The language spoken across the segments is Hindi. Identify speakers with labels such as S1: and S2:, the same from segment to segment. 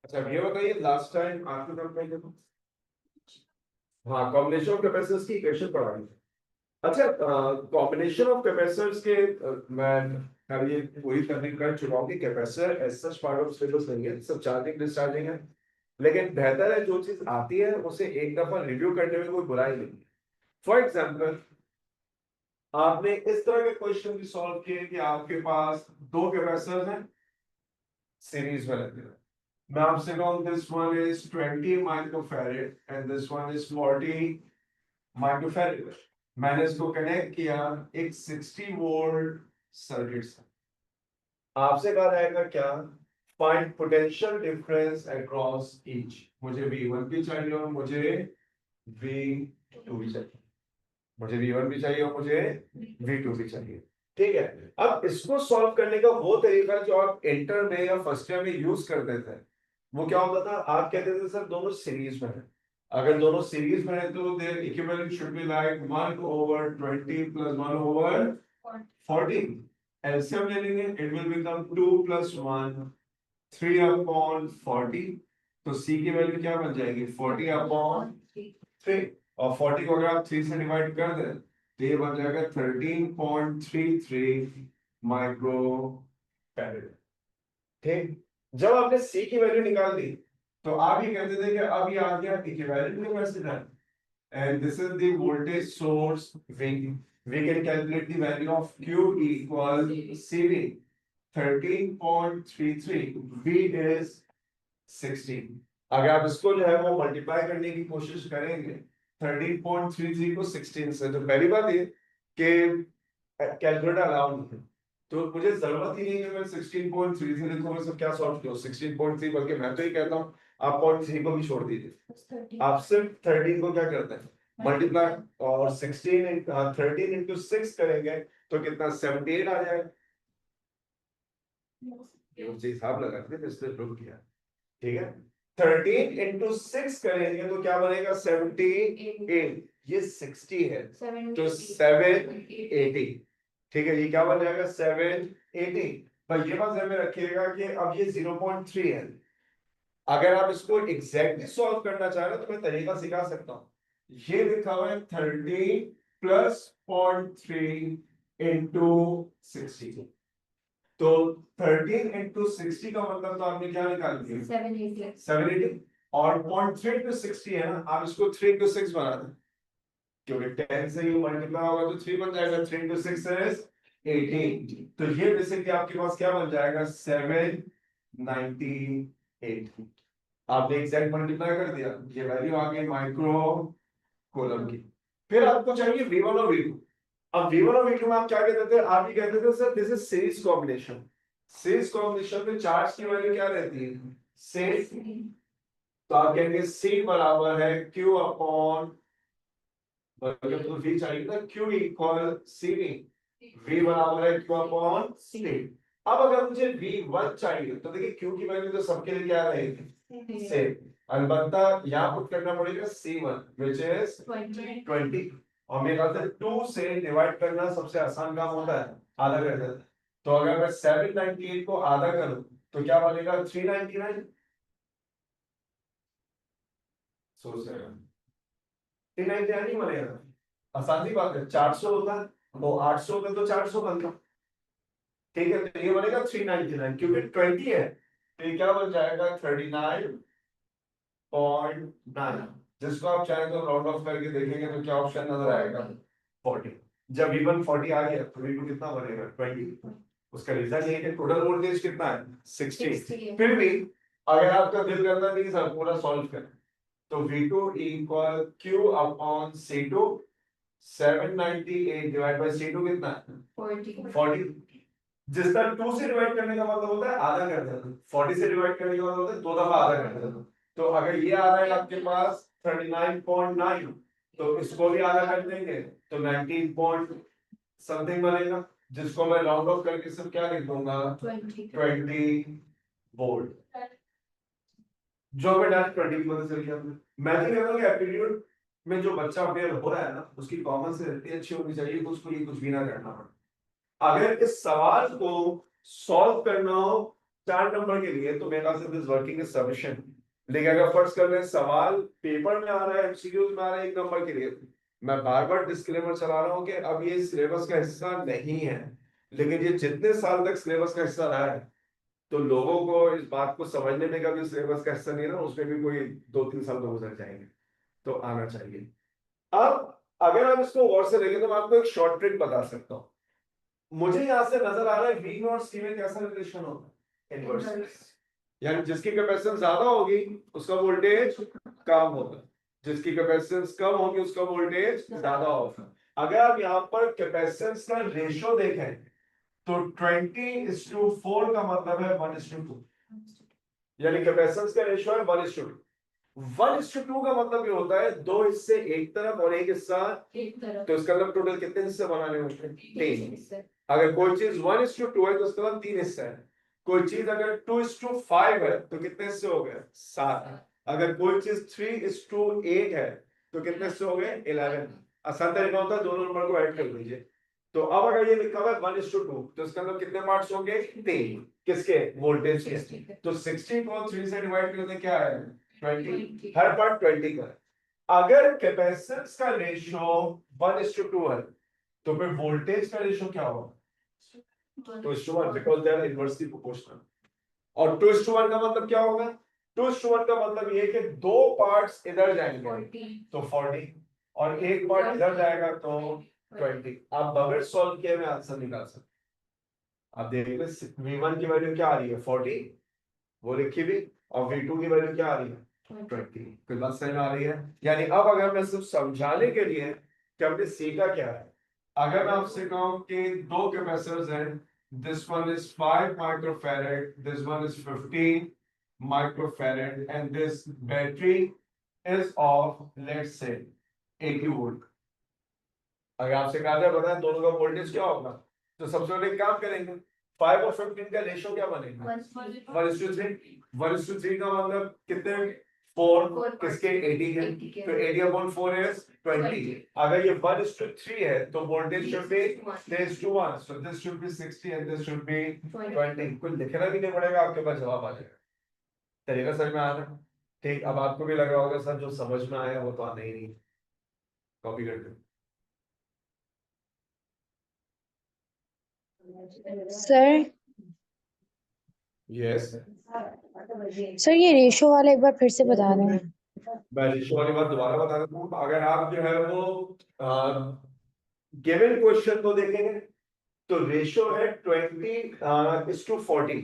S1: अच्छा ये बताइए लास्ट टाइम आपके तरफ में देखो, हाँ कॉम्बिनेशन ऑफ कैपेसिटर्स की इक्वेशन पढ़ाई थी। अच्छा कॉम्बिनेशन ऑफ कैपेसिटर्स के मैं अब ये पूरी करने कर चुका हूँ कि capacitor as such part of syllabus नहीं है, सब चार्जिंग डिस्चार्जिंग है। लेकिन बेहतर है जो चीज आती है उसे एक दफा रिव्यू करने में कोई बुराई नहीं है। फॉर एग्जाम्पल आपने इस तरह के क्वेश्चन भी सॉल्व किए कि आपके पास दो कैपेसिटर्स हैं सीरीज में लगे हुए। मैं आपसे कहूँ this one is 20 microfarad and this one is 40 microfarad. मैंने इसको कनेक्ट किया एक 60 वोल्ट सर्किट से। आपसे कहा जाएगा क्या, find potential difference across each. मुझे V1 भी चाहिए और मुझे V2 भी चाहिए। मुझे V1 भी चाहिए और मुझे V2 भी चाहिए। ठीक है। अब इसको सॉल्व करने का वो तरीका जो आप इंटर में या फर्स्ट ईयर में यूज करते थे वो क्या होता था, आप कहते थे सर दोनों सीरीज में है। अगर दोनों सीरीज में है तो their equivalent should be like 1/20 + 1/40। LCM ले लेंगे, इट विल बिकम 2 + 1 3/40। तो सी की वैल्यू क्या बन जाएगी 40/3। और 40 को अगर आप 3 से डिवाइड कर दें तो ये बन जाएगा 13.33 माइक्रो फैरेड। ठीक। जब आपने सी की वैल्यू निकाल दी तो आप ये कहते थे कि अब ये आ गया equivalent capacitor and this is the voltage source V. We can calculate the value of Q equal CV 13.33, V is 16। अगर आप इसको जो है वो मल्टीप्लाई करने की कोशिश करेंगे 13.33 को 16 से, तो पहली बात ये कि कैलकुलेटर अलाउ नहीं है। तो मुझे जरूरत ही नहीं है मैं 16.3 से लिखूं, मैं सब क्या सॉल्व करूं 16.3, बल्कि मैं तो ये कहता हूं आप 0.3 को भी छोड़ दीजिए। आप सिर्फ 13 को क्या करते हैं मल्टीप्लाई, और 13 इंटू 6 करेंगे तो कितना 78 आ जाएगा। ये मुझे हिसाब लगा के इसलिए प्रूव किया। ठीक है। 13 इंटू 6 करेंगे तो क्या बनेगा 78। ये 60 है तो 780। ठीक है, ये क्या बन जाएगा 780। पर ये बात ध्यान में रखिएगा कि अब ये 0.3 है। अगर आप इसको एग्जैक्टली सॉल्व करना चाह रहे हो तो मैं तरीका सिखा सकता हूँ। ये लिखा हुआ है 30 प्लस 0.3 इंटू 60। तो 13 इंटू 60 का मतलब तो आपने क्या निकाल दिया 780। और 0.3 इंटू 60 है ना, आप इसको 3 इंटू 6 बना दें क्योंकि 10 से ये मल्टीप्लाई होगा तो 3 बन जाएगा। 3 इंटू 6 इज 18। तो ये बेसिकली आपके पास क्या बन जाएगा 798। आपने एग्जैक्ट मल्टीप्लाई कर दिया, ये वैल्यू आ गई माइक्रो कूलम की। फिर आपको चाहिए V1 और V2। अब V1 और V2 में आप क्या कहते थे, आप ये कहते थे sir this is series combination. Series combination में चार्ज की वैल्यू क्या रहती है सेम। तो आप कहेंगे C बराबर है Q अपॉन, तो V चाहिए ना Q इक्वल CV। V बराबर है Q अपॉन C। अब अगर मुझे V1 चाहिए तो देखिए Q की वैल्यू तो सबके लिए क्या रहेगी सेम। अलबत्ता यहाँ पुट करना पड़ेगा C1 which is 20। और मेरे ख्याल से 2 से डिवाइड करना सबसे आसान काम होता है, आधा कर देता है। तो अगर मैं 798 को आधा करूं तो क्या बनेगा 399। सोच रहे 399 नहीं बनेगा, आसान सी बात है। 400 होता है तो 800 में तो 400 बनता। ठीक है, तो ये बनेगा 399 क्योंकि 20 है तो ये क्या बन जाएगा 39.9। जिसको आप चाहें तो राउंड ऑफ करके देखेंगे तो क्या ऑप्शन नजर आएगा 40। जब V1 40 आ गया तो V2 कितना बनेगा 20। उसका रीजन ये है कि टोटल वोल्टेज कितना है 60। फिर भी अगर आपका दिल करता नहीं सर पूरा सॉल्व करें तो V2 equal Q upon C2। 798 divide by C2 कितना है 40। जिस तरह 2 से डिवाइड करने का मतलब होता है आधा कर देना, 40 से डिवाइड करने का मतलब होता है दो दफा आधा कर देना। तो अगर ये आ रहा है आपके पास 39.9 तो इसको भी आधा कर देंगे तो 19 पॉइंट समथिंग बनेगा, जिसको मैं राउंड ऑफ करके सिर्फ क्या लिख दूंगा 20 वोल्ट। जो मैं डायरेक्ट 20 की मदद से लिया। मैं तो कहता हूँ कि एप्टीट्यूड में जो बच्चा अपेयर हो रहा है ना उसकी कॉमन सेंस इतनी अच्छी होनी चाहिए कि उसको ये कुछ भी ना करना पड़े। अगर इस सवाल को सॉल्व करना हो 4 नंबर के लिए तो मेरे ख्याल से दिस वर्किंग इज सफिशिएंट। लेकिन अगर फर्ज कर ले सवाल पेपर में आ रहा है, एमसीक्यूज में आ रहा है 1 नंबर के लिए, मैं बार बार डिस्क्लेमर चला रहा हूँ कि अब ये सिलेबस का हिस्सा नहीं है, लेकिन ये जितने साल तक सिलेबस का हिस्सा रहा है तो लोगों को इस बात को समझने में, का भी सिलेबस का हिस्सा नहीं है ना, उसमें भी कोई 2-3 साल तो गुजर जाएंगे, तो आना चाहिए। अब अगर आप इसको गौर से देखें तो मैं आपको एक शॉर्ट ट्रिक बता सकता हूँ। मुझे यहां से नजर आ रहा है V और C में कैसा रिलेशन होगा, इनवर्स। यानी जिसकी कैपेसिटेंस ज्यादा होगी उसका वोल्टेज कम होगा, जिसकी कैपेसिटेंस कम होगी उसका वोल्टेज ज्यादा होगा। अगर आप यहाँ पर कैपेसिटेंस का रेशियो देखें तो 20:4 का मतलब है 1:2, यानी कैपेसिटेंस का रेशियो है 1:2। 1:2 का मतलब ये होता है 2 हिस्से एक तरफ और 1 हिस्सा एक तरफ, तो इसका मतलब टोटल कितने हिस्से बनाने होंगे, 3। अगर कोई चीज 1:2 है तो उसका मतलब 3 हिस्से हैं। कोई चीज अगर 2:5 है तो कितने हिस्से हो गए, 7। अगर कोई चीज 3:8 है तो कितने हिस्से हो गए, 11। आसान तरीका होता है दोनों नंबर को ऐड कर दीजिए। तो अब अगर ये लिखा हुआ है 1:2 तो इसका मतलब कितने पार्ट्स होंगे, 3। किसके, वोल्टेज के। तो 60 को 3 से डिवाइड करने क्या है, 20, हर पार्ट 20 का है। अगर कैपेसिटेंस का रेशियो 1:2 है तो फिर वोल्टेज का रेशियो क्या होगा, 2:1, because they are inversely proportional. और 2:1 का मतलब क्या होगा, 2:1 का मतलब ये है कि 2 पार्ट्स इधर जाएंगे तो 40 और 1 पार्ट इधर जाएगा तो 20। आप बगैर सॉल्व किए में आंसर निकाल सकते। आप देख लो V1 की वैल्यू क्या आ रही है, 40, वो लिखी भी, और V2 की वैल्यू क्या आ रही है, 20। कोई बात समझ में आ रही है। यानी अब अगर मैं सिर्फ समझाने के लिए कि हमने सीखा क्या है, अगर मैं आपसे कहूं कि 2 कैपेसिटर्स हैं, this one is 5 microfarad, this one is 15 microfarad, and this battery is of let's say 80 volt. अगर आपसे कहा जाए बताएं दोनों का वोल्टेज क्या होगा, तो सबसे पहले एक काम करेंगे, 5 और 15 का रेशियो क्या बनेगा, 1:3। 1:3 का मतलब कितने, 4, किसके, 80 के। तो 80/4 is 20। अगर ये 1:3 है तो voltage should be 3:1, so this should be 60 and this should be 20। कुछ लिखना भी नहीं पड़ेगा, आपके पास जवाब आ जाएगा। तरीका समझ में आ रहा है, ठीक। अब आपको भी लग रहा होगा सर जो समझ में आया वो तो आना ही नहीं, कॉपी कर दो।
S2: सर
S1: यस,
S2: सर ये रेशो वाला एक बार फिर से बता रहे हैं।
S1: मैं रेशियो वाली बात दोबारा बता देता हूँ। अगर आप जो है वो गिवन क्वेश्चन को देखेंगे तो रेशियो है 20:40।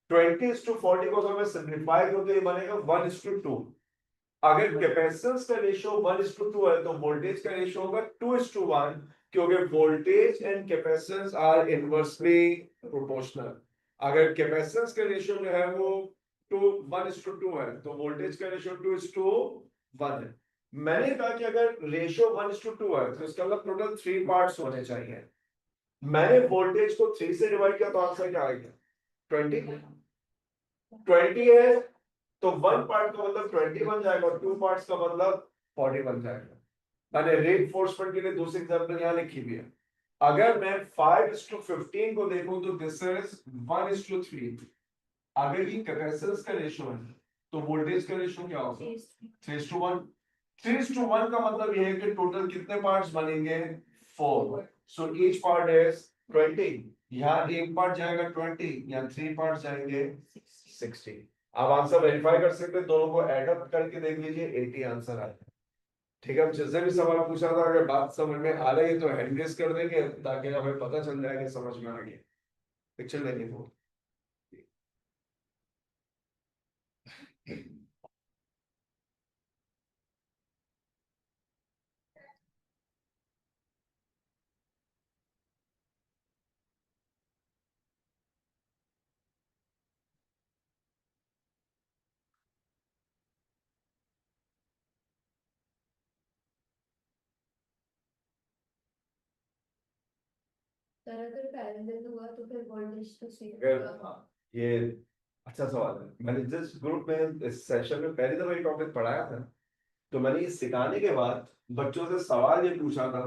S1: 20:40 को अगर मैं सिंप्लीफाई करूं तो ये बनेगा 1:2। अगर कैपेसिटेंस का रेशियो 1:2 है तो वोल्टेज का रेशियो होगा 2:1, क्योंकि voltage and capacitance are inversely proportional. अगर कैपेसिटेंस का रेशियो जो है वो 1:2 है तो वोल्टेज का रेशियो 2:1 है। मैंने कहा कि अगर रेशियो 1:2 है तो इसका मतलब टोटल 3 पार्ट्स होने चाहिए। मैंने वोल्टेज को 3 से डिवाइड किया तो आंसर क्या आएगा, 20। 20 है तो 1 पार्ट का मतलब 20 बन जाएगा और 2 पार्ट्स का मतलब 40 बन जाएगा। मैंने रेनफोर्समेंट के लिए दूसरी एग्जांपल यहाँ लिखी हुई है। अगर मैं 5:15 को देखूं तो दिस इज 1:3। अगर ये कैपेसिटेंस का रेशियो है तो वोल्टेज का रेशियो क्या होगा, 3:1। 3:1 का मतलब ये है कि टोटल कितने पार्ट्स बनेंगे, 4। So each part is 20। यहाँ एक पार्ट जाएगा 20, यहाँ 3 पार्ट जाएंगे 60। आप आंसर वेरीफाई कर सकते हैं, दोनों को ऐड अप करके देख लीजिए, 80 आंसर आया। ठीक है, अब जिससे भी सवाल पूछा था अगर बात समझ में आ रही है तो हैंड रेज कर देंगे ताकि हमें पता चल जाए कि समझ में आ गया। पिक्चर लेंगे वो।
S3: सर अगर पैरेलल हुआ तो फिर वोल्टेज तो सेम
S1: अगर
S3: होगा।
S1: ये अच्छा सवाल है, मैंने जिस ग्रुप में इस सेशन में पहली दफा ये टॉपिक पढ़ाया था तो मैंने ये सिखाने के बाद बच्चों से सवाल ये पूछा था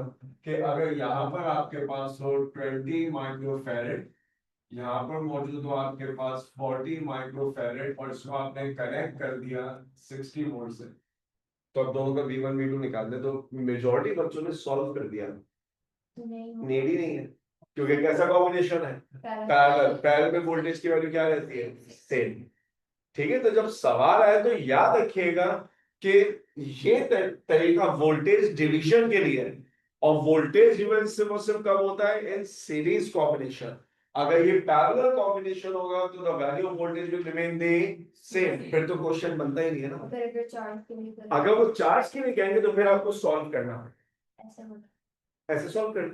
S1: कि अगर यहाँ पर आपके पास हो 20 माइक्रोफैरेड, यहाँ पर मौजूद हो आपके पास 40 माइक्रोफैरेड और इसको आपने कनेक्ट कर दिया 60 वोल्ट से, तो अब दोनों का V1 V2 निकाल दे, तो मेजॉरिटी बच्चों ने सॉल्व कर दिया।
S3: तो नहीं हो
S1: नीड ही नहीं है, क्योंकि कैसा कॉम्बिनेशन है, पैरेलल। पैरेलल में वोल्टेज की वैल्यू क्या रहती है, सेम। ठीक है, तो जब सवाल आए तो याद रखिएगा कि ये तरीका वोल्टेज डिवीजन के लिए है, और वोल्टेज डिवीजन सिर्फ कब होता है, इन सीरीज कॉम्बिनेशन। अगर ये पैरेलल कॉम्बिनेशन होगा तो the value of voltage will remain the same, फिर तो क्वेश्चन बनता ही नहीं है ना।
S3: अगर चार्ज के लिए करें,
S1: अगर वो चार्ज के लिए कहेंगे तो फिर आपको सॉल्व करना है,
S3: ऐसा होता
S1: ऐसे सॉल्व कर,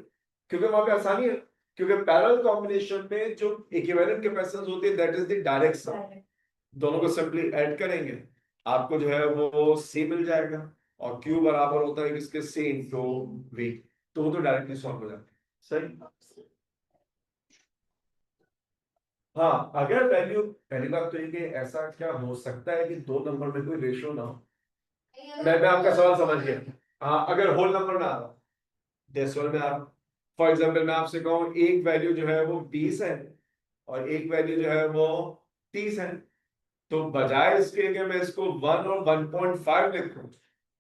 S1: क्योंकि वहां पे आसानी है, क्योंकि पैरेलल कॉम्बिनेशन में जो इक्विवेलेंट कैपेसिटेंस होती है that is the direct sum,
S3: है।
S1: दोनों को सिंपली ऐड करेंगे, आपको जो है वो C मिल जाएगा, और Q बराबर होता है किसके, C इंटू V, तो वो तो डायरेक्टली सॉल्व हो जाता है। सही। हाँ, अगर वैल्यू, पहली बात तो ये कि ऐसा क्या हो सकता है कि दो नंबर में कोई रेशियो ना हो। मैं आपका सवाल समझ गया। हाँ, अगर होल नंबर ना आ रहा, डेसिमल में आ रहा, फॉर एग्जाम्पल मैं आपसे कहूँ एक वैल्यू जो है वो 20 है और एक वैल्यू जो है वो 30 है, तो बजाय इसके कि मैं इसको 1 और 1.5 लिखूं,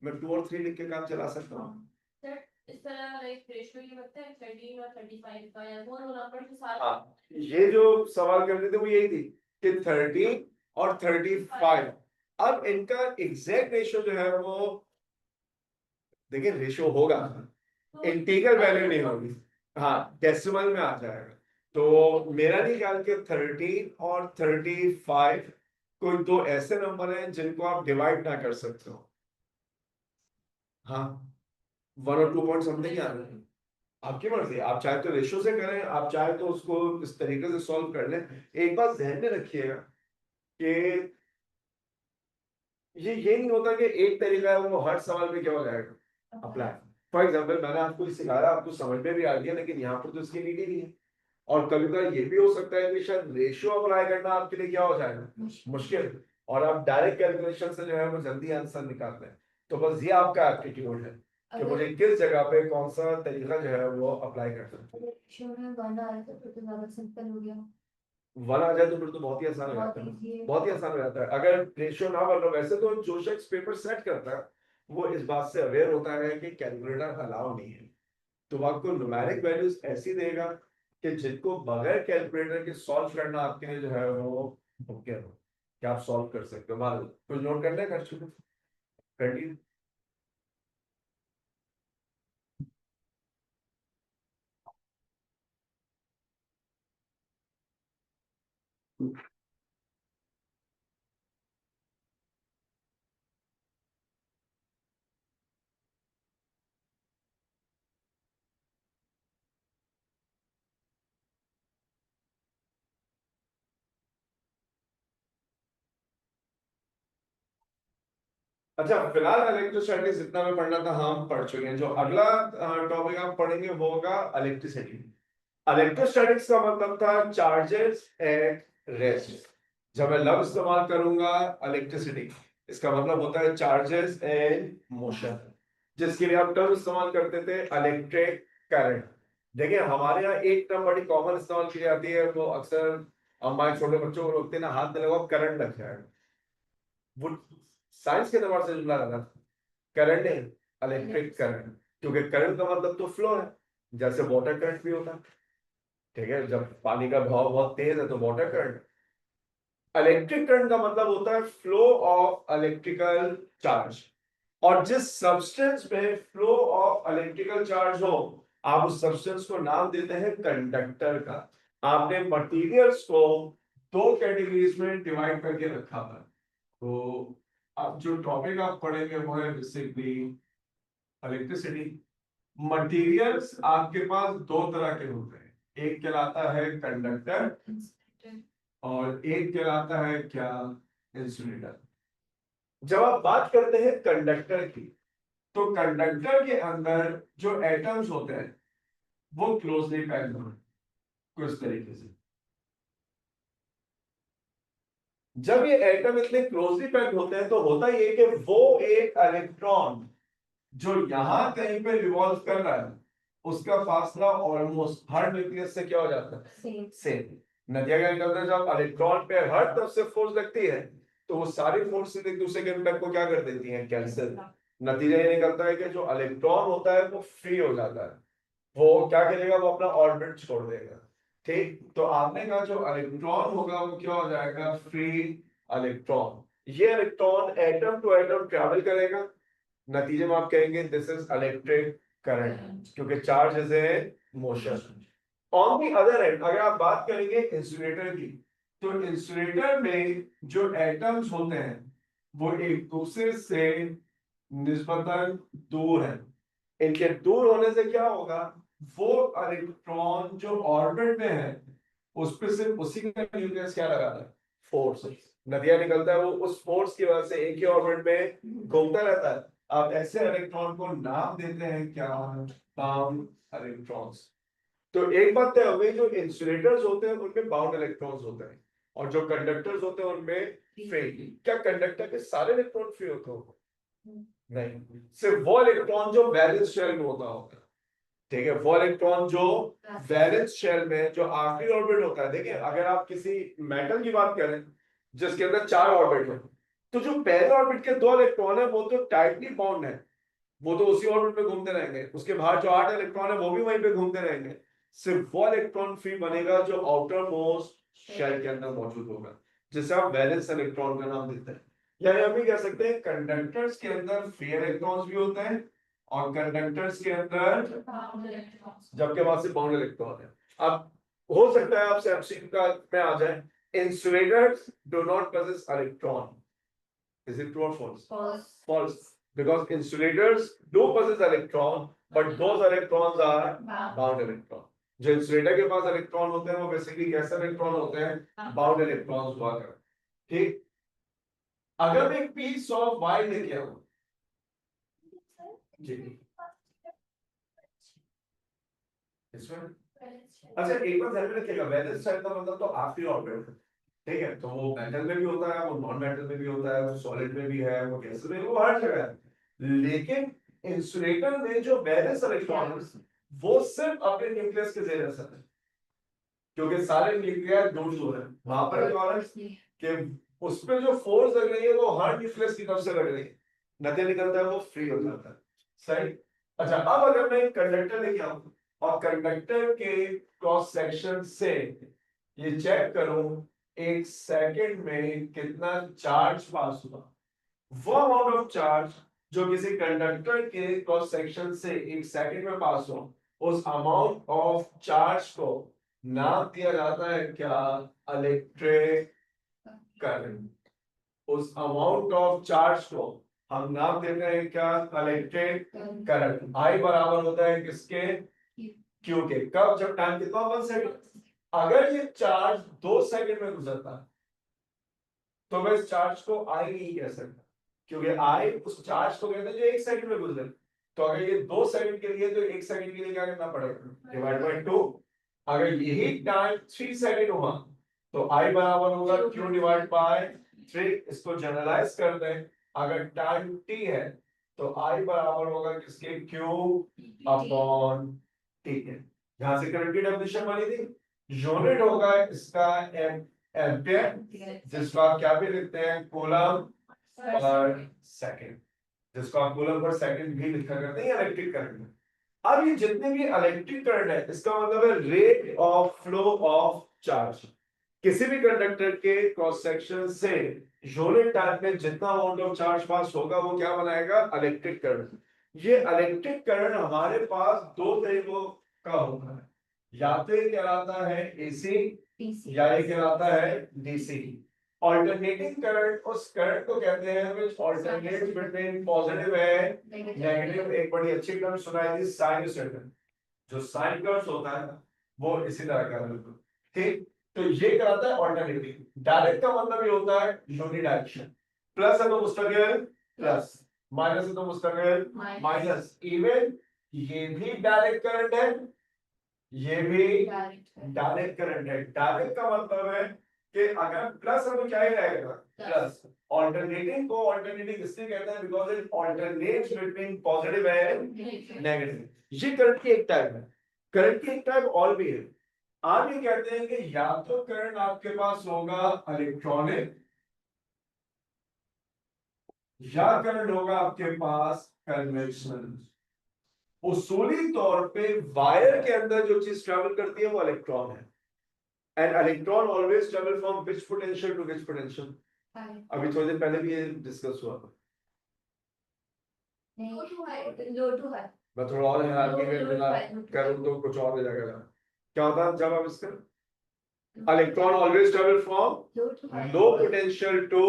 S1: मैं 2 और 3 लिख के काम चला सकता हूँ।
S4: सर इस तरह लाइक रेशियो ये बनता है 13 और 35 का, या दोनों नंबर के साथ।
S1: हाँ, ये जो सवाल करते थे वो यही थी कि 30 और 35, अब इनका एग्जैक्ट रेशियो जो है वो, देखिए रेशियो होगा,
S4: तो
S1: इंटीग्रल वैल्यू नहीं होगी, हाँ डेसिमल में आ जाएगा। तो मेरा नहीं ख्याल कि 30 और 35 कोई दो ऐसे नंबर हैं जिनको आप डिवाइड ना कर सकते हो। हाँ, 1 और 2 पॉइंट समथिंग आ रहे हैं, आपकी मर्जी, आप चाहे तो रेशियो से करें, आप चाहे तो उसको इस तरीके से सॉल्व कर लें। एक बात ध्यान में रखिएगा कि ये नहीं होता कि एक तरीका है वो हर सवाल पे क्या हो जाएगा अप्लाई। फॉर एग्जाम्पल मैंने आपको सिखाया, आपको समझ में भी आ गया, लेकिन यहाँ पर तो इसकी नीड ही नहीं है। और कभी कभी ये भी हो सकता है कि शायद रेशियो अप्लाई करना आपके लिए क्या हो जाएगा, मुश्किल, और आप डायरेक्ट कैलकुलेशन से जो है वो जल्दी आंसर निकालते हैं। तो बस ये आपका एप्टीट्यूड है कि मुझे किस जगह पे कौन सा तरीका जो है वो अप्लाई कर सकते हैं।
S3: रेशियो में 1 आ रहा था तो ज्यादा सिंपल हो गया,
S1: 1 आ जाए तो फिर तो बहुत ही आसान हो
S3: बहुत
S1: जाता है,
S3: इजी है।
S1: बहुत ही आसान हो जाता है। अगर रेशियो ना बन रहा, वैसे तो जो शख्स पेपर सेट करता है वो इस बात से अवेयर होता है कि कैलकुलेटर अलाउ नहीं है, तो वो आपको न्यूमेरिक वैल्यूज ऐसी देगा कि जिनको बगैर कैलकुलेटर के सॉल्व करना आपके लिए जो है वो मुमकिन हो, कि आप सॉल्व कर सकते हो। मान लो कुछ नोट करना है, कर चुके, कंटिन्यू। अच्छा, फिलहाल इलेक्ट्रोस्टैटिक्स जितना में पढ़ना था हम पढ़ चुके हैं। जो अगला टॉपिक आप पढ़ेंगे वो होगा इलेक्ट्रिसिटी। इलेक्ट्रोस्टैटिक्स का मतलब था चार्जेस एट रेस्ट। जब मैं लफ्ज इस्तेमाल करूंगा इलेक्ट्रिसिटी, इसका मतलब होता है चार्जेस एंड मोशन, जिसके लिए हम टर्म इस्तेमाल करते थे इलेक्ट्रिक करंट। देखिए हमारे यहाँ एक टर्म बड़ी कॉमन इस्तेमाल की जाती है, वो अक्सर हमारे छोटे बच्चों को रोकते हैं ना, हाथ में लगाओ करंट लग जाएगा, वो साइंस के एतबार से जुमला लगा, करंट नहीं इलेक्ट्रिक करंट, क्योंकि करंट का मतलब तो फ्लो है, जैसे वाटर करंट भी होता है। ठीक है, जब पानी का बहाव बहुत तेज है तो वाटर करंट। इलेक्ट्रिक करंट का मतलब होता है फ्लो ऑफ इलेक्ट्रिकल चार्ज, और जिस सब्सटेंस में फ्लो ऑफ इलेक्ट्रिकल चार्ज हो, आप उस सब्सटेंस को नाम देते हैं कंडक्टर का। आपने मटेरियल्स को दो कैटेगरीज में डिवाइड करके रखा था, तो अब जो टॉपिक आप पढ़ेंगे वो है बेसिकली इलेक्ट्रिसिटी। मटेरियल्स आपके पास दो तरह के होते हैं, एक कहलाता है कंडक्टर और एक कहलाता है क्या, इंसुलेटर। जब आप बात करते हैं कंडक्टर की, तो कंडक्टर के अंदर जो एटम्स होते हैं वो क्लोजली पैक्ड होते हैं कुछ तरीके से। जब ये एटम इतने क्लोजली पैक्ड होते हैं तो होता ये कि वो एक इलेक्ट्रॉन जो यहां कहीं पे रिवॉल्व कर रहा है, उसका फासला ऑलमोस्ट हर न्यूक्लियस से क्या हो जाता है,
S3: सेम।
S1: सेम। नतीजा क्या निकलता है, जब इलेक्ट्रॉन पे हर तरफ से फोर्स लगती है तो वो सारी फोर्सेस एक दूसरे के इम्पैक्ट को क्या कर देती हैं, कैंसिल। नतीजा ये निकलता है कि जो इलेक्ट्रॉन होता है वो फ्री हो जाता है, वो क्या करेगा, वो अपना ऑर्बिट छोड़ देगा। ठीक, तो आपने कहा जो इलेक्ट्रॉन होगा वो क्या हो जाएगा, फ्री इलेक्ट्रॉन। ये electron atom to atom travel करेगा, नतीजे में आप कहेंगे दिस इज इलेक्ट्रिक करंट, क्योंकि charge is a motion. On the other end अगर आप बात करेंगे इंसुलेटर की, तो इंसुलेटर में जो एटम्स होते हैं वो एक दूसरे से निस्बतन दूर है। इनके दूर होने से क्या होगा, वो इलेक्ट्रॉन जो ऑर्बिट में है उस पर सिर्फ उसी का न्यूक्लियस क्या लगा है, फोर्स। नतीजा निकलता है वो उस फोर्स की वजह से एक ही ऑर्बिट में घूमता रहता है। आप ऐसे इलेक्ट्रॉन को नाम देते हैं क्या, बाउंड इलेक्ट्रॉन्स। तो एक बात तय हो गई, जो इंसुलेटर्स होते हैं उनमें बाउंड इलेक्ट्रॉन्स होते हैं और जो कंडक्टर्स होते हैं उनमें फ्री। क्या कंडक्टर के सारे इलेक्ट्रॉन फ्री होते हो, नहीं, सिर्फ वो इलेक्ट्रॉन जो वैलेंस शेल में होता होगा। ठीक है, वो इलेक्ट्रॉन जो वैलेंस शेल में जो आखिरी ऑर्बिट होता है। देखिए अगर आप किसी मेटल की बात करें जिसके अंदर 4 ऑर्बिट है, तो जो पहले ऑर्बिट के 2 इलेक्ट्रॉन है वो तो टाइटली बाउंड है, वो तो उसी ऑर्बिट में घूमते रहेंगे। उसके बाहर जो 8 इलेक्ट्रॉन है वो भी वहीं पे घूमते रहेंगे। सिर्फ वो इलेक्ट्रॉन फ्री बनेगा जो आउटर मोस्ट शेल के अंदर मौजूद होगा, जिसे आप वैलेंस इलेक्ट्रॉन का नाम देते हैं। यानी हम भी कह सकते हैं कंडक्टर्स के अंदर फ्री इलेक्ट्रॉन्स भी होते हैं और कंडक्टर्स के अंदर, जबकि वहां से बाउंड इलेक्ट्रॉन है। अब हो सकता है आपसे एमसीक्यू का में आ जाए, insulators do not possess electron, is it true or false? False, because insulators do possess electron but those electrons are bound electron। जो इंसुलेटर के पास इलेक्ट्रॉन होते हैं वो बेसिकली कैसे इलेक्ट्रॉन होते हैं, बाउंड इलेक्ट्रॉन्स हुआ करते हैं। ठीक, अगर मैं एक पीस ऑफ वायर लेके आऊं जी, इसमें अच्छा एक बार ध्यान में रखिएगा, वैलेंस शेल का मतलब तो आखिरी ऑर्बिट है। ठीक है, तो वो मेटल में भी होता है, वो नॉन मेटल में भी होता है, वो सॉलिड में भी है, वो गैस में, वो हर जगह है। लेकिन इंसुलेटर में जो वैलेंस इलेक्ट्रॉन है वो सिर्फ अपने न्यूक्लियस के जेर असर है, क्योंकि सारे न्यूक्लियर दूर दूर है। वहां पर क्या हो रहा है कि उस पर जो फोर्स लग रही है वो हर न्यूक्लियस की तरफ से लग रही है, नतीजा निकलता है वो फ्री हो जाता है। सही। अच्छा, अब अगर मैं कंडक्टर लेके आऊं और कंडक्टर के क्रॉस सेक्शन से ये चेक करूं एक सेकंड में कितना चार्ज पास हुआ, वो अमाउंट ऑफ चार्ज जो किसी कंडक्टर के क्रॉस सेक्शन से एक सेकंड में पास हो, उस अमाउंट ऑफ चार्ज को नाम दिया जाता है क्या, इलेक्ट्रिक करंट। उस अमाउंट ऑफ चार्ज को हम नाम देते हैं क्या, इलेक्ट्रिक करंट। आई बराबर होता है किसके, क्यू के। कब, जब टाइम कितना, 1 सेकंड। अगर ये चार्ज 2 सेकंड में गुजरता है तो मैं इस चार्ज को आई नहीं कह सकता, क्योंकि आई उस चार्ज को कहते हैं जो 1 सेकंड में गुजरे। तो अगर ये 2 सेकंड के लिए, तो 1 सेकंड के लिए क्या करना पड़ेगा, डिवाइड बाय 2। अगर यही टाइम 3 सेकंड हुआ तो आई बराबर होगा क्यू डिवाइड बाय 3। इसको जनरलाइज कर दें, अगर टाइम टी है तो आई बराबर होगा किसके, क्यू अपॉन टी के। यहां से करंट की डेफिनेशन बनी थी, यूनिट होगा इसका एम्पियर, जिसको आप क्या भी लिखते हैं, कूलम पर सेकंड, जिसको आप कूलम पर सेकंड भी लिखा करते हैं इलेक्ट्रिक करंट में। अब ये जितने भी इलेक्ट्रिक करंट है इसका मतलब है rate of flow of charge. किसी भी कंडक्टर के क्रॉस सेक्शन से यूनिट टाइम में जितना अमाउंट ऑफ चार्ज पास होगा वो क्या बनाएगा, इलेक्ट्रिक करंट। ये इलेक्ट्रिक करंट हमारे पास 2 तरीकों का होता है, या तो ये कहलाता है एसी या ये कहलाता है डीसी। ऑल्टरनेटिंग करंट उस करंट को कहते हैं which alternates between positive and negative. एक बड़ी अच्छी टर्म सुनाई थी, साइनसॉइडल। जो साइन कर्व्स होता है वो इसी तरह का है, ठीक। तो ये कहलाता है ऑल्टरनेटिंग। डायरेक्ट का मतलब ये होता है यूनिडायरेक्शन, प्लस है तो मुस्तकिल प्लस, माइनस है तो मुस्तकिल माइनस। इवन ये भी डायरेक्ट करंट है, ये भी डायरेक्ट करंट है। डायरेक्ट का मतलब है कि अगर प्लस है तो क्या ही रहेगा, प्लस। ऑल्टरनेटिंग को ऑल्टरनेटिंग इसलिए कहते हैं because it alternates between positive and negative. ये करंट की एक टाइप है। करंट की एक टाइप और भी है, आप ये कहते हैं कि या तो करंट आपके पास होगा इलेक्ट्रॉनिक या करंट होगा आपके पास कन्वेंशनल। उसूली तौर पे वायर के अंदर जो चीज ट्रेवल करती है वो इलेक्ट्रॉन है, and electron always travel from which potential to which potential. अभी थोड़ी देर पहले भी ये डिस्कस हुआ था।
S3: लो टू हाई
S1: मैं थोड़ा और हालांकि
S3: लो- लो-
S1: मिला
S3: लो-
S1: करूं तो कुछ और हो जाएगा। क्या होता है जब आप इसका electron always travel from
S3: low to high
S1: low potential to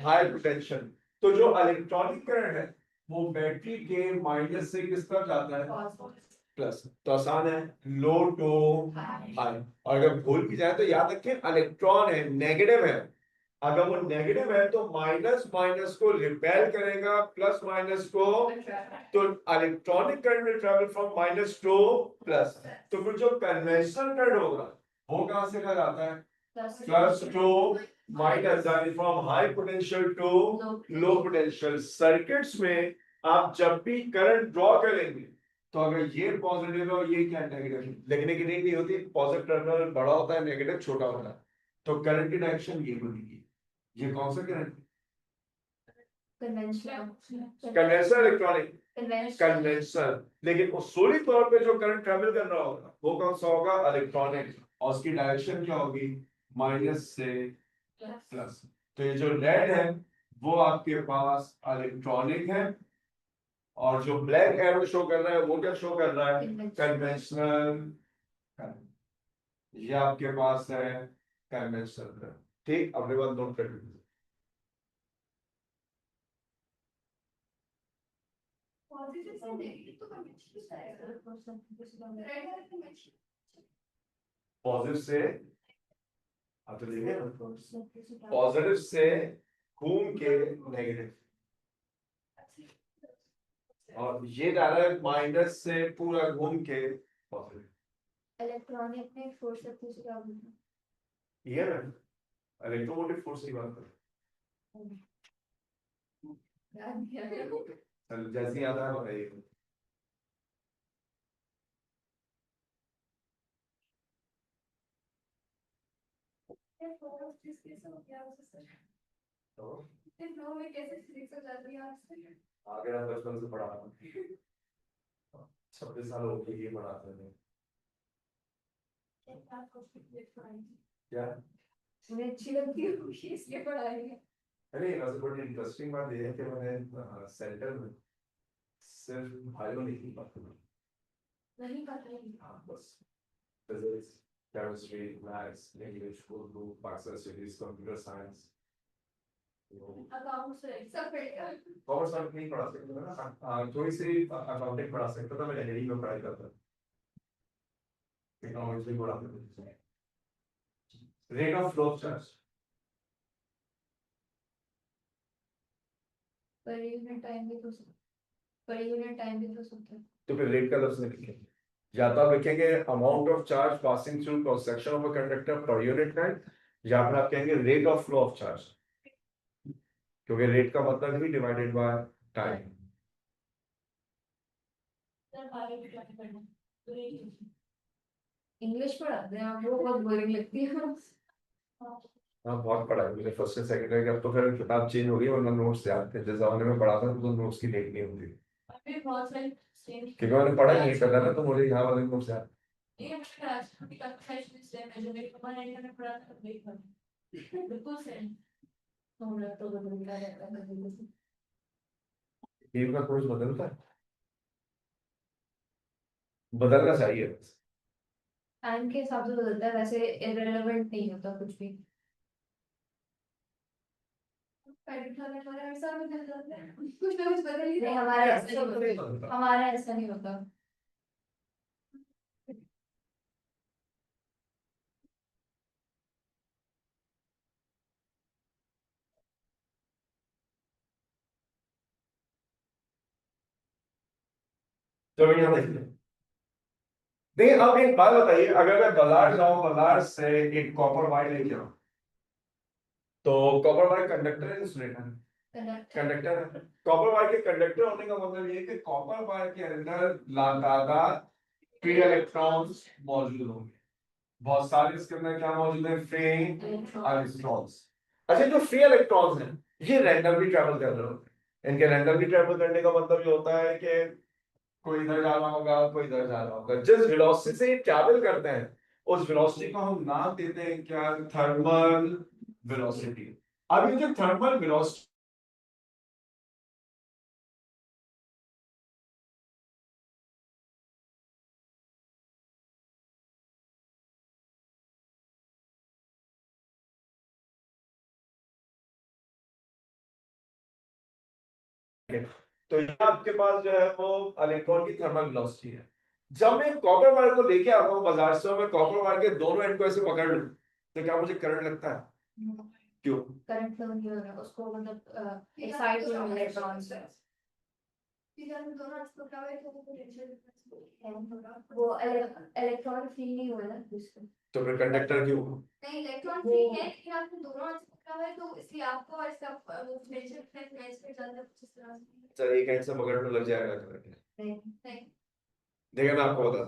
S1: high potential. तो जो इलेक्ट्रॉनिक करंट है वो बैटरी के माइनस से किस तरफ जाता है, प्लस। तो आसान है, लो टू हाई। और अगर भूल की जाए तो याद रखें इलेक्ट्रॉन है, नेगेटिव है, अगर वो नेगेटिव है तो माइनस माइनस को रिपेल करेगा प्लस माइनस को, तो electronic current will travel from minus two plus. तो फिर जो कन्वेंशनल करंट होगा वो कहां से कहा जाता है, plus to minus, from high potential to low potential. Circuits में आप जब भी करंट ड्रॉ करेंगे तो अगर ये पॉजिटिव है और ये क्या नेगेटिव, लिखने की नीड नहीं होती, पॉजिटिव टर्मिनल बड़ा होता है, नेगेटिव छोटा होता है, तो करंट की डायरेक्शन ये बनेगी। ये कौन सा करंट, कन्वेंशनल इलेक्ट्रॉनिक, कन्वेंशनल। लेकिन उसूली तौर पे जो करंट ट्रेवल कर रहा होगा वो कौन सा होगा, इलेक्ट्रॉनिक, और उसकी डायरेक्शन क्या होगी, माइनस से प्लस। तो ये जो रेड है वो आपके पास इलेक्ट्रॉनिक है, और जो ब्लैक एरो शो कर रहा है वो क्या शो कर रहा है, कन्वेंशनल। ये आपके पास है कन्वेंशनल। ठीक, अपने बात नोट कर लीजिए। पॉजिटिव से आप तो देखिए पॉजिटिव से घूम के नेगेटिव, और ये जा रहा है माइनस से पूरा घूम के पॉजिटिव।
S3: इलेक्ट्रॉनिक में फोर्स क्या होता
S1: ये ना इलेक्ट्रोमोटिव फोर्स की बात कर,
S3: है?
S1: चल जैसे याद आया बताइए। तो आगे हम बचपन से पढ़ा 26 साल हो गए ये पढ़ाते हैं। क्या
S3: मुझे अच्छी लगती है इसलिए पढ़ाई है।
S1: अरे वैसे बड़ी इंटरेस्टिंग बात ये है कि मैंने सेंटर में सिर्फ बायो नहीं पढ़ा,
S3: नहीं पता है।
S1: हाँ बस physics, chemistry, maths, English, Urdu, Pakistan studies, computer science,
S3: account से सब पढ़ेगा।
S1: कॉमर्स वाले नहीं पढ़ा सकते ना, थोड़ी सी अकाउंटिंग पढ़ा सकता था, मैं इंजीनियरिंग में पढ़ाई करता, इकोनॉमिक्स भी पढ़ाते थे। Rate of flow of charge
S3: per unit time भी तो पर यूनिट टाइम भी तो सकते हैं।
S1: तो फिर रेट का लफ्ज नहीं लिखेंगे, या तो आप लिखेंगे amount of charge passing through cross section of a conductor per unit time, या फिर आप कहेंगे rate of flow of charge, क्योंकि रेट का मतलब ही डिवाइडेड बाय टाइम।
S3: इंग्लिश पढ़ाते हैं आप, वो बहुत बोरिंग लगती है।
S1: हाँ बहुत पढ़ा है मुझे फर्स्ट एंड सेकंड का, अब तो फिर किताब चेंज हो गई वरना नोट्स याद थे, जिस जमाने में पढ़ा था तो नोट्स की नीड नहीं होती, क्योंकि मैंने पढ़ा ही नहीं करता ना, तो मुझे यहाँ वाले नोट्स याद।
S3: हमरा तो बदलता रहता है कभी-कभी।
S1: टीम का कोर्स बदलता है, बदलना चाहिए।
S3: टाइम के हिसाब से बदलता है, वैसे इररिलेवेंट नहीं होता कुछ भी। हमारा कुछ ना कुछ बदल ही नहीं, हमारा ऐसा नहीं होता, हमारा ऐसा नहीं होता।
S1: चलो यहाँ देखिए, नहीं अब एक बात बताइए, अगर मैं बाजार जाऊं, बाजार से एक कॉपर वायर लेके आऊं, तो कॉपर वायर कंडक्टर है इंसुलेटर है, कंडक्टर है। कॉपर वायर के कंडक्टर होने का मतलब ये है कि कॉपर वायर के अंदर लगातार फ्री इलेक्ट्रॉन्स मौजूद होंगे, बहुत सारे इसके अंदर क्या मौजूद है, फ्री इलेक्ट्रॉन्स। अच्छा, जो फ्री इलेक्ट्रॉन्स हैं ये रैंडमली ट्रैवल कर रहे होते हैं। इनके रैंडमली ट्रैवल करने का मतलब ये होता है कि कोई इधर जा रहा होगा, कोई इधर जा रहा होगा। जिस वेलोसिटी से ट्रैवल करते हैं उस वेलोसिटी को हम नाम देते हैं क्या, थर्मल वेलोसिटी। अब ये जो थर्मल वेलोसिटी तो ये आपके पास जो है वो इलेक्ट्रॉन की थर्मल वेलोसिटी है। जब मैं कॉपर वायर को लेके आता हूँ बाजार से और मैं कॉपर वायर के दोनों एंड को ऐसे पकड़ लूं तो क्या मुझे करंट लगता है? क्यों?
S3: करंट फ्लो नहीं हो रहा उसको, मतलब एक्साइट हो रहा है इलेक्ट्रॉन से। वो इलेक्ट्रॉन फ्री नहीं हुआ ना जिसको।
S1: तो फिर कंडक्टर क्यों?
S3: नहीं, इलेक्ट्रॉन फ्री है लेकिन आपने दोनों हाथ से पकड़ा हुआ है तो इसलिए आपको और इसका वो नेचर फ्रेंड्स पे चल रहा है कुछ इस तरह से।
S1: सर एक हैंड से पकड़ में लग जाएगा करंट।
S3: नहीं नहीं।
S1: देखिए मैं आपको बता,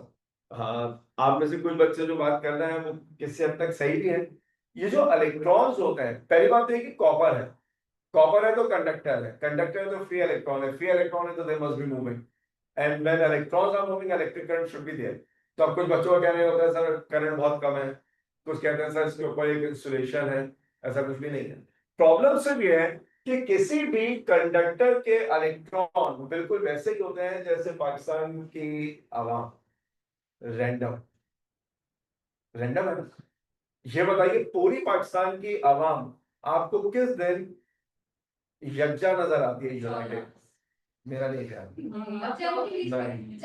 S1: हाँ आप में से कुछ बच्चे जो बात कर रहे हैं वो किसी हद तक सही भी है। ये जो इलेक्ट्रॉन्स होते हैं, पहली बात तो ये कि कॉपर है, कॉपर है तो कंडक्टर है, कंडक्टर है तो फ्री इलेक्ट्रॉन है, फ्री इलेक्ट्रॉन है तो they must be moving and when electrons are moving electric current should be there. तो अब कुछ बच्चों का कहना होता है सर करंट बहुत कम है, कुछ कहते हैं सर इसके ऊपर एक इंसुलेशन है। ऐसा कुछ भी नहीं है। प्रॉब्लम सिर्फ ये है कि किसी भी कंडक्टर के इलेक्ट्रॉन बिल्कुल वैसे ही होते हैं जैसे पाकिस्तान की आवाम, रैंडम, रैंडम है ना। ये बताइए पूरी पाकिस्तान की आवाम आपको किस दिन यकजा नजर आती है यूनाइटेड? मेरा नहीं ख्याल। नहीं,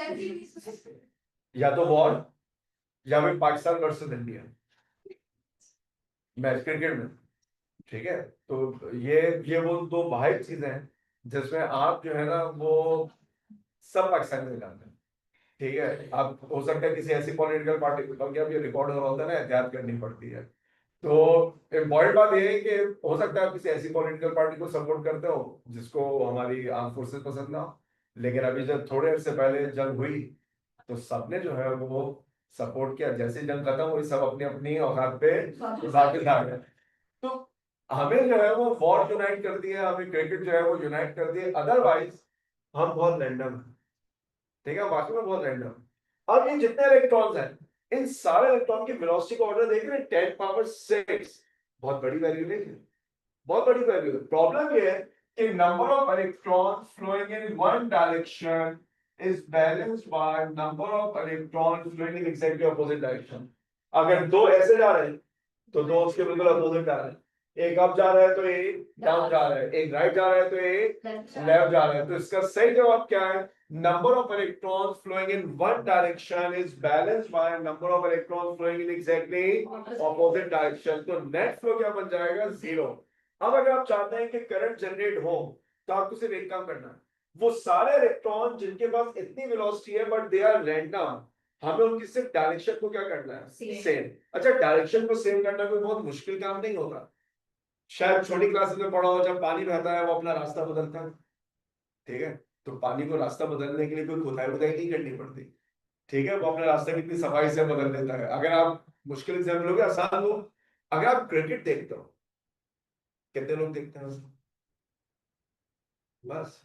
S1: या तो वॉर या फिर Pakistan versus India match cricket में, ठीक है। तो ये वो दो वाहिद चीजें हैं जिसमें आप जो है ना वो सब पाकिस्तानी में जानते हैं, ठीक है। अब हो सकता है किसी ऐसी पॉलिटिकल पार्टी को, क्योंकि अब ये रिकॉर्ड हो रहा होता है ना, एहतियात करनी पड़ती है। तो इम्पॉर्टेंट बात यह है कि हो सकता है आप किसी ऐसी पॉलिटिकल पार्टी को सपोर्ट करते हो जिसको हमारी आर्म फोर्सेस पसंद ना हो, लेकिन अभी जब थोड़े अरसे पहले जंग हुई तो सबने जो है वो सपोर्ट किया। जैसे जंग खत्म हुई सब अपनी अपनी औकात पे वापस आ गए। तो हमें जो है वो वॉर यूनाइट करती है, हमें क्रिकेट जो है वो यूनाइट करती है, अदरवाइज हम बहुत रैंडम है, ठीक है, वाकई में बहुत रैंडम। अब ये जितने इलेक्ट्रॉन्स हैं इन सारे इलेक्ट्रॉन की वेलोसिटी का ऑर्डर देख रहे हैं 10 पावर 6, बहुत बड़ी वैल्यू नहीं है, बहुत बड़ी वैल्यू है। प्रॉब्लम ये है कि number of electrons flowing in one direction is balanced by number of electrons flowing in exactly opposite direction. अगर दो ऐसे जा रहे हैं तो दो उसके बिल्कुल अपोजिट जा रहे हैं। एक अप जा रहा है तो एक डाउन जा रहा है, एक राइट जा रहा है तो एक लेफ्ट जा रहा है। तो इसका सही जवाब क्या है? Number of electrons flowing in one direction is balanced by number of electrons flowing in exactly opposite direction. तो नेट फ्लो क्या बन जाएगा? जीरो। अब अगर आप चाहते हैं कि करंट जनरेट हो तो आपको सिर्फ एक काम करना है, वो सारे इलेक्ट्रॉन जिनके पास इतनी वेलोसिटी है बट दे आर रैंडम, हमें उनकी सिर्फ डायरेक्शन को क्या करना है? सेम। अच्छा, डायरेक्शन को सेम करना कोई बहुत मुश्किल काम नहीं होता। शायद छोटी क्लासेस में पढ़ा हो, जब पानी बहता है वो अपना रास्ता बदलता है, ठीक है। तो पानी को रास्ता बदलने के लिए कोई खुदाई खुदाई नहीं करनी पड़ती, ठीक है, वो अपना रास्ता कितनी सफाई से बदल देता है। अगर आप मुश्किल एग्जाम्पल लोगे, आसान लो, अगर आप क्रिकेट देखते हो कितने लोग देखते हैं उसको? बस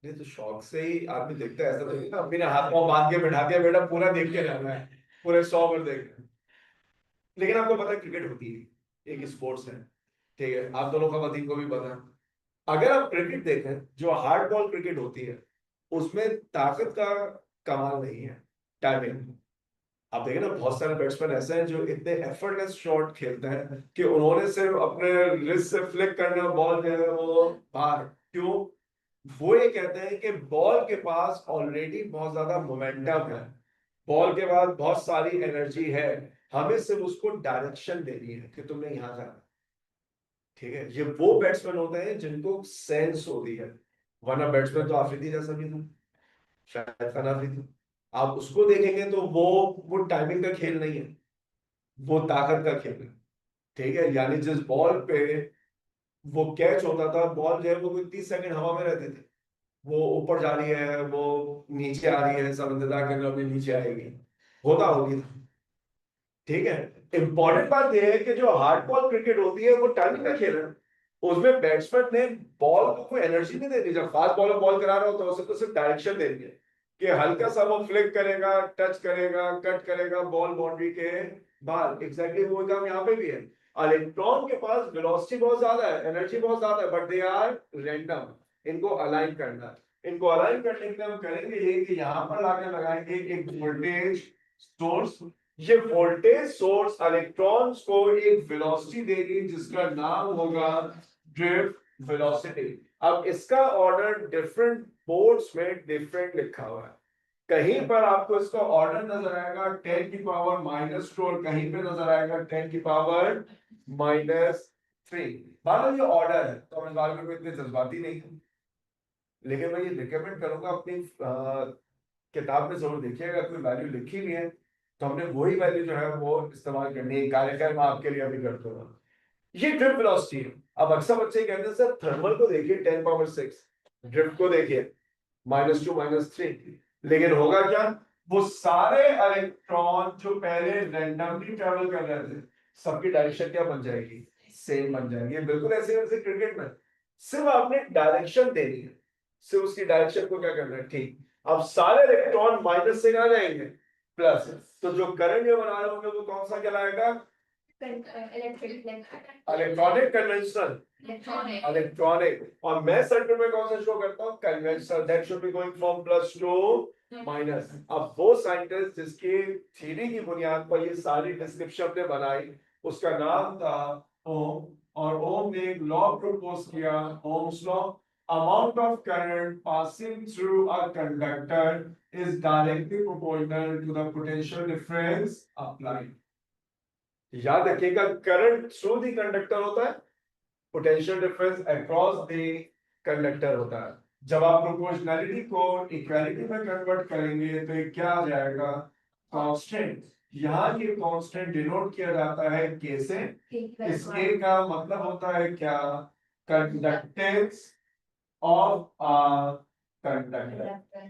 S1: नहीं तो शौक से ही आदमी देखता है, ऐसा तो नहीं ना बिना हाथ पांव बांध के बैठा दिया बेटा पूरा देख के जाना है, पूरे 100 ओवर देख। लेकिन आपको पता है क्रिकेट होती है एक स्पोर्ट्स है, ठीक है, आप दोनों का वतीन को भी पता है। अगर आप क्रिकेट देखें जो हार्ड बॉल क्रिकेट होती है उसमें ताकत का कमाल नहीं है, टाइमिंग। आप देखें ना बहुत सारे बैट्समैन ऐसे हैं जो इतने एफर्टलेस शॉट खेलते हैं कि उन्होंने सिर्फ अपने रिस्ट से फ्लिक करना बॉल जो है वो बाहर। क्यों? वो ये कहते हैं कि बॉल के पास ऑलरेडी बहुत ज्यादा मोमेंटम है, बॉल के बाद बहुत सारी एनर्जी है, हमें सिर्फ उसको डायरेक्शन देनी है कि तुमने यहां जाना, ठीक है। ये वो बैट्समैन होते हैं जिनको सेंस होती है, वरना बैट्समैन तो आफरीदी जैसा भी था, शायद खान आफरीदी, आप उसको देखेंगे तो वो टाइमिंग का खेल नहीं है, वो ताकत का खेल है, ठीक है। यानी जिस बॉल पे वो कैच होता था, बॉल जो है वो कोई 30 सेकंड हवा में रहते थे, वो ऊपर जा रही है, वो नीचे आ रही है, सब इंतजार कर रहे हो नीचे आएगी, होता होगी, ठीक है। इंपॉर्टेंट बात यह है कि जो हार्ड बॉल क्रिकेट होती है वो टाइमिंग का खेल है, उसमें बैट्समैन ने बॉल को कोई एनर्जी नहीं देनी। जब फास्ट बॉलर बॉल करा रहा होता है उसे तो सिर्फ डायरेक्शन देनी है कि हल्का सा वो फ्लिक करेगा, टच करेगा, कट करेगा, बॉल बाउंड्री के बाहर। एग्जैक्टली वो काम यहाँ पे भी है। इलेक्ट्रॉन के पास वेलोसिटी बहुत ज्यादा है, एनर्जी बहुत ज्यादा है, बट दे आर रैंडम। इनको अलाइन करना है। इनको अलाइन करने के लिए हम करेंगे ये कि यहाँ पर लाके लगाएंगे एक वोल्टेज सोर्स। ये वोल्टेज सोर्स इलेक्ट्रॉन्स को एक वेलोसिटी देगी जिसका नाम होगा ड्रिफ्ट वेलोसिटी। अब इसका ऑर्डर डिफरेंट बोर्ड्स में डिफरेंट लिखा हुआ है। कहीं पर आपको इसका ऑर्डर नजर आएगा 10 की पावर -4, कहीं पे नजर आएगा 10 की पावर -3। मान लो ये ऑर्डर है तो हम इस बारे में कोई इतने जज्बाती नहीं है, लेकिन मैं ये रिकमेंड करूंगा अपनी किताब में जरूर देखिएगा, कोई वैल्यू लिखी हुई है तो हमने वही वैल्यू जो है वो इस्तेमाल करनी है। कार्यक्रम आपके लिए अभी करते हो। ये ड्रिफ्ट वेलोसिटी है। अब अक्सर बच्चे कहते हैं सर थर्मल को देखिए 10 पावर 6, ड्रिफ्ट को देखिए -2 -3, लेकिन होगा क्या, वो सारे इलेक्ट्रॉन जो पहले रैंडमली ट्रेवल कर रहे थे सबकी डायरेक्शन क्या बन जाएगी, सेम बन जाएगी। ये बिल्कुल ऐसे वैसे क्रिकेट में सिर्फ आपने डायरेक्शन देनी है, सिर्फ उसकी डायरेक्शन को क्या करना है, ठीक। अब सारे इलेक्ट्रॉन माइनस से कहाँ जाएंगे, प्लस। तो जो करंट ये बना रहे होंगे वो कौन सा कहलाएगा, इलेक्ट्रॉनिक कन्वेंशनल, इलेक्ट्रॉनिक। और मैं सर्किट में कौन सा शो करता हूँ, conventional, that should be going from plus to minus. अब वो साइंटिस्ट जिसकी थ्योरी की बुनियाद पर ये सारी डिस्क्रिप्शन ने बनाई उसका नाम था ओम, और ओम ने एक लॉ प्रपोज किया, Ohm's law. Amount of current passing through a conductor is directly proportional to the potential difference applied. याद रखिएगा करंट थ्रू दी कंडक्टर होता है, potential difference across the conductor होता है। जब आप प्रोपोर्शनैलिटी को इक्वालिटी में कन्वर्ट करेंगे तो ये क्या आ जाएगा, कांस्टेंट। यहाँ ये कांस्टेंट डिनोट किया जाता है के से। इस के का मतलब होता है क्या, कंडक्टेंस ऑफ कंडक्टर।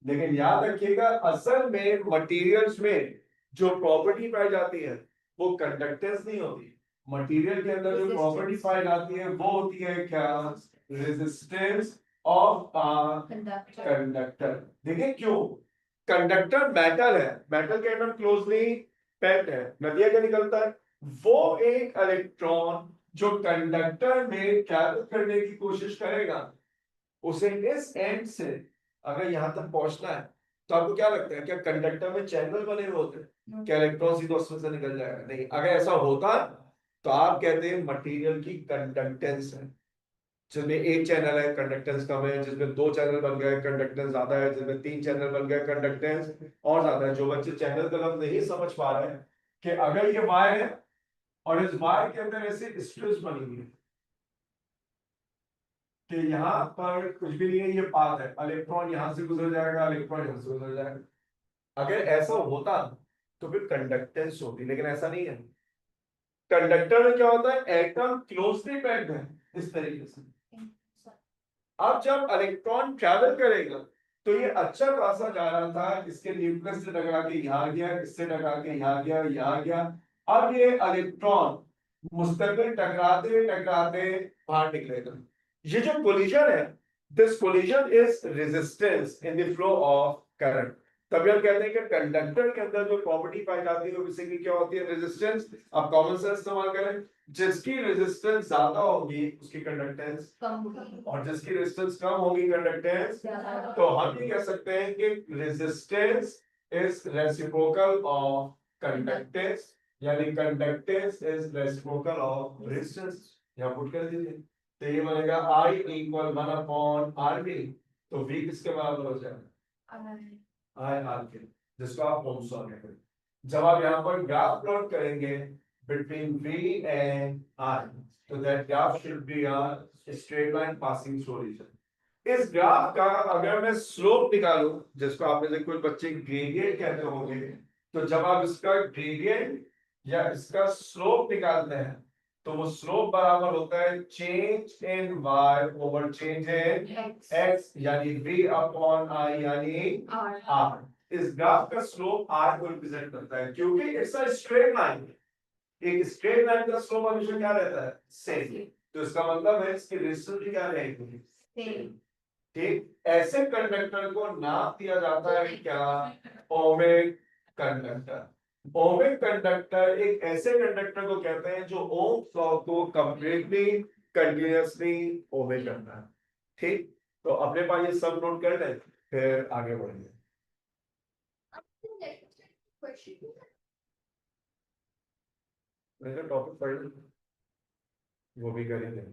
S1: लेकिन याद रखिएगा असल में मटेरियल्स में जो प्रॉपर्टी पाई जाती है वो कंडक्टेंस नहीं होती। मटेरियल के अंदर जो प्रॉपर्टी पाई जाती है वो होती है क्या, रेजिस्टेंस ऑफ कंडक्टर। देखिए क्यों, कंडक्टर मेटल है, मेटल के अंदर क्लोजली पैक्ड है, नदिया क्या निकलता है, वो एक इलेक्ट्रॉन जो कंडक्टर में ट्रैवल करने की कोशिश करेगा उसे इस एंड से अगर यहां तक पहुंचना है तो आपको क्या लगता है, क्या कंडक्टर में चैनल बने हुए होते हैं, क्या इलेक्ट्रॉन सीधे उसमें से निकल जाएगा, नहीं। अगर ऐसा होता तो आप कहते हैं मटेरियल की कंडक्टेंस है, जिसमें एक चैनल है कंडक्टेंस कम है, जिसमें 2 चैनल बन गए कंडक्टेंस ज्यादा है, जिसमें 3 चैनल बन गए कंडक्टेंस और ज्यादा है। जो बच्चे चैनल का लफ्ज नहीं समझ पा रहे हैं कि अगर ये वायर है और इस वायर के अंदर ऐसे स्ट्रिप्स बनी हुई है कि यहाँ पर कुछ भी नहीं है, ये पाथ है, इलेक्ट्रॉन यहाँ से गुजर जाएगा, इलेक्ट्रॉन यहाँ से गुजर जाएगा। अगर ऐसा होता तो फिर कंडक्टेंस होती, लेकिन ऐसा नहीं है। कंडक्टर में क्या होता है, एटम क्लोजली पैक्ड है इस तरीके से। अब जब इलेक्ट्रॉन ट्रैवल करेगा तो ये अच्छा खासा जा रहा था, इसके न्यूक्लियस से टकरा के यहाँ गया, इससे टकरा के यहाँ गया, यहाँ गया। अब ये इलेक्ट्रॉन मुस्तकिल टकराते टकराते बाहर निकलेगा। ये जो कोलिजन है, this collision is resistance in the flow of current. तभी हम कहते हैं कि कंडक्टर के अंदर जो प्रॉपर्टी पाई जाती है वो बेसिकली क्या होती है, रेजिस्टेंस। अब कॉमन सेंस इस्तेमाल करें, जिसकी रेजिस्टेंस ज्यादा होगी उसकी कंडक्टेंस
S3: कम होगी
S1: और जिसकी रेजिस्टेंस कम होगी कंडक्टेंस, तो हम ये कह सकते हैं कि resistance is reciprocal of conductance, यानी conductance is reciprocal of resistance. यहाँ पुट कर दीजिए तो ये बनेगा I = 1/RV। तो V किसके बराबर हो जाएगा, I R के, जिसको आप ओम्स लॉ कहते हैं। जब आप यहाँ पर ग्राफ प्लॉट करेंगे बिटवीन V एंड I, तो that graph should be a straight line passing through region. इस ग्राफ का अगर मैं स्लोप निकालूं, जिसको आप में से कुछ बच्चे ग्रेडियंट कहते होंगे, तो जब आप इसका ग्रेडियंट या इसका स्लोप निकालते हैं तो वो स्लोप बराबर होता है change in y over change in x, यानी v अपॉन i यानी r। इस ग्राफ का स्लोप r को रिप्रेजेंट करता है क्योंकि इट्स अ स्ट्रेट लाइन। एक स्ट्रेट लाइन का स्लोप हमेशा क्या रहता है, सेम। तो इसका मतलब है इसकी रेजिस्टिविटी क्या रहेगी, सेम। ठीक, ऐसे कंडक्टर को नाम दिया जाता है क्या, ओमिक कंडक्टर। ओमिक कंडक्टर एक ऐसे कंडक्टर को कहते हैं जो ओम्स लॉ को कंप्लीटली कंटिन्यूअसली ओबे करता है। ठीक, तो अपने पास ये सब नोट कर लें, फिर आगे बढ़ेंगे। मेरा टॉपिक पढ़ लें, वो भी करेंगे।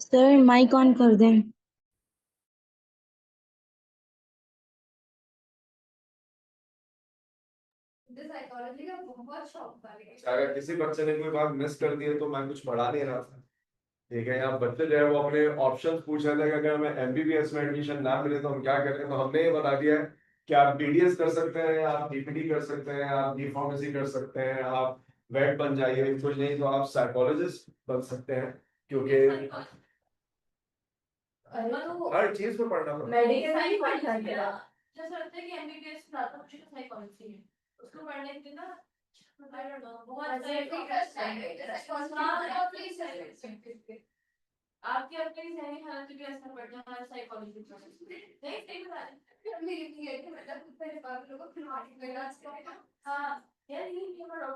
S2: सर माइक ऑन कर दें।
S3: साइकोलॉजी का बहुत शौक था लेकिन
S1: अगर किसी बच्चे ने कोई बात मिस कर दी है तो मैं कुछ पढ़ा नहीं रहा था। ठीक है, यहाँ बच्चे जो है वो अपने ऑप्शंस पूछ रहे थे कि अगर हमें एमबीबीएस में एडमिशन ना मिले तो हम क्या करें, तो हमने ये बता दिया है कि आप बीडीएस कर सकते हैं, आप डीपीडी कर सकते हैं, आप डी फार्मेसी कर सकते हैं, आप वेट बन जाइए, कुछ नहीं तो आप साइकोलॉजिस्ट बन सकते हैं, क्योंकि हर चीज में पढ़ना पड़ता है।
S3: मेडिकल ही पढ़ सकते हैं।
S4: जैसे लगता है कि एमबीबीएस में ज्यादा मुझे तो साइकोलॉजी है, उसको पढ़ने के लिए ना आई डोंट नो बहुत आपकी अपनी जहनी हालत भी असर पड़ता है हमारे साइकोलॉजी पर। नहीं सही बता रहे
S3: मेरी भी है कि मतलब पहले बात लोगों को फिर में इलाज करेगा।
S4: हाँ यार ये हमारा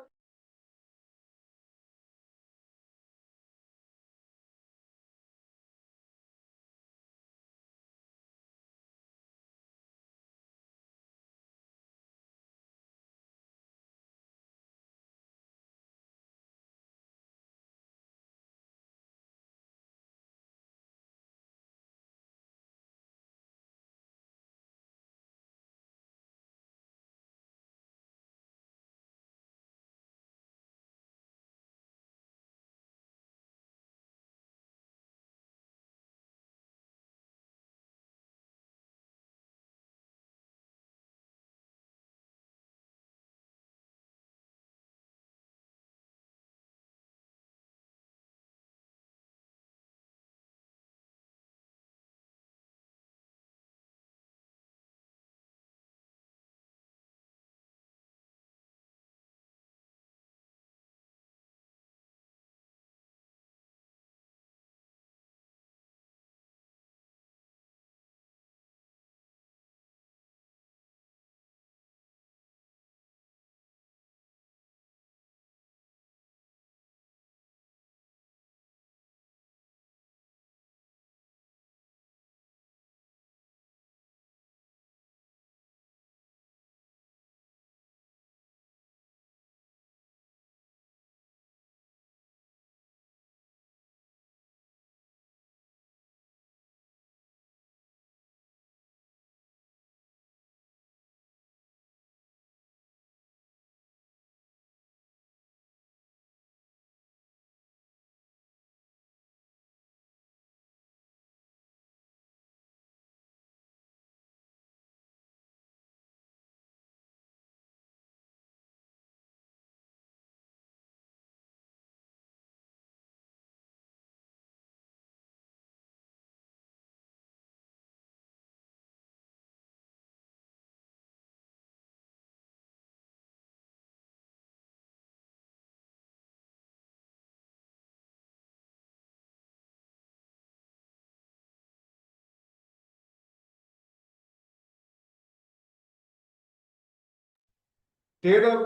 S1: ठीक है, तो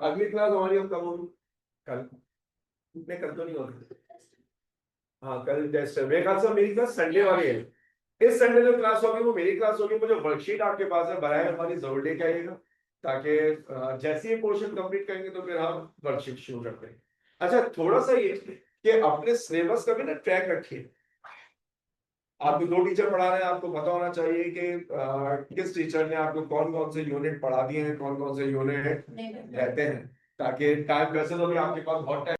S1: अगली क्लास हमारी अब कब होगी? कल? नहीं, कल तो नहीं होगी। हाँ, कल टेस्ट है, मेरे ख्याल से मेरी क्लास संडे वाली है। इस संडे जो क्लास होगी वो मेरी क्लास होगी, मुझे वर्कशीट आपके पास है, बनाए हमारी जरूर लेके आइएगा, ताकि जैसे ही पोर्शन कंप्लीट करेंगे तो फिर हम वर्कशीट शुरू करते हैं। अच्छा, थोड़ा सा ये कि अपने सिलेबस का भी ना ट्रैक रखिए। आपको दो टीचर पढ़ा रहे हैं, आपको पता होना चाहिए कि किस टीचर ने आपको कौन कौन से यूनिट पढ़ा दिए हैं, कौन कौन से यूनिट रहते हैं, ताकि टाइम वैसे तो भी आपके पास बहुत टाइम